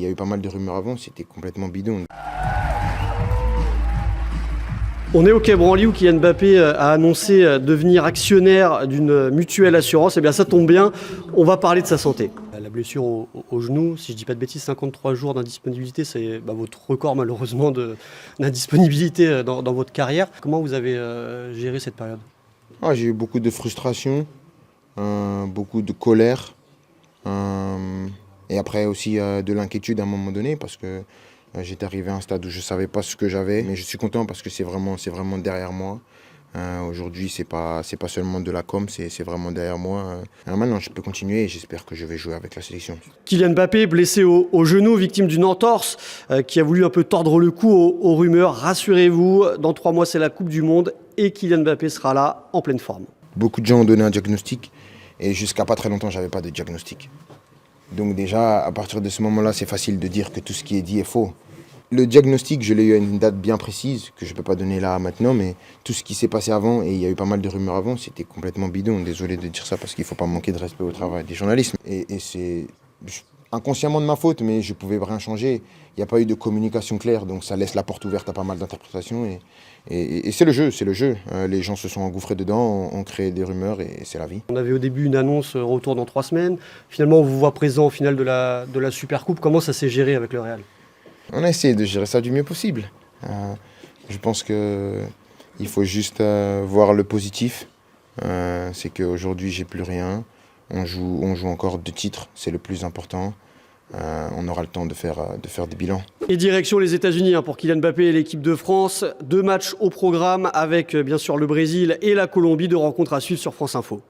Il y a eu pas mal de rumeurs avant, c'était complètement bidon. On est au Quai Branly où Kylian Mbappé a annoncé devenir actionnaire d'une mutuelle assurance. Eh bien ça tombe bien, on va parler de sa santé. La blessure au genou, si je ne dis pas de bêtises, 53 jours d'indisponibilité, c'est votre record malheureusement d'indisponibilité dans votre carrière. Comment vous avez géré cette période? J'ai eu beaucoup de frustration, beaucoup de colère, et après aussi de l'inquiétude à un moment donné parce que j'étais arrivé à un stade où je ne savais pas ce que j'avais. Mais je suis content parce que c'est vraiment derrière moi. Aujourd'hui, c'est pas seulement de la com, c'est vraiment derrière moi. Alors maintenant, je peux continuer et j'espère que je vais jouer avec la sélection. Kylian Mbappé, blessé au genou, victime d'une entorse, qui a voulu un peu tordre le cou aux rumeurs. Rassurez-vous, dans 3 mois, c'est la Coupe du Monde et Kylian Mbappé sera là en pleine forme. Beaucoup de gens ont donné un diagnostic et jusqu'à pas très longtemps, j'avais pas de diagnostic. Donc déjà, à partir de ce moment-là, c'est facile de dire que tout ce qui est dit est faux. Le diagnostic, je l'ai eu à une date bien précise, que je ne peux pas donner là maintenant, mais tout ce qui s'est passé avant, et il y a eu pas mal de rumeurs avant, c'était complètement bidon. Désolé de dire ça parce qu'il ne faut pas manquer de respect au travail des journalistes. Et c'est inconsciemment de ma faute, mais je ne pouvais rien changer. Il n'y a pas eu de communication claire, donc ça laisse la porte ouverte à pas mal d'interprétations. Et c'est le jeu, c'est le jeu. Les gens se sont engouffrés dedans, ont créé des rumeurs et c'est la vie. On avait au début une annonce retour dans 3 semaines. Finalement, on vous voit présent au final de la Supercoupe. Comment ça s'est géré avec le Real? On a essayé de gérer ça du mieux possible. Je pense qu'il faut juste voir le positif. C'est qu'aujourd'hui, j'ai plus rien. On joue encore 2 titres, c'est le plus important. On aura le temps de faire des bilans. Et direction les États-Unis pour Kylian Mbappé et l'équipe de France. 2 matchs au programme avec bien sûr le Brésil et la Colombie. 2 rencontres à suivre sur France Info.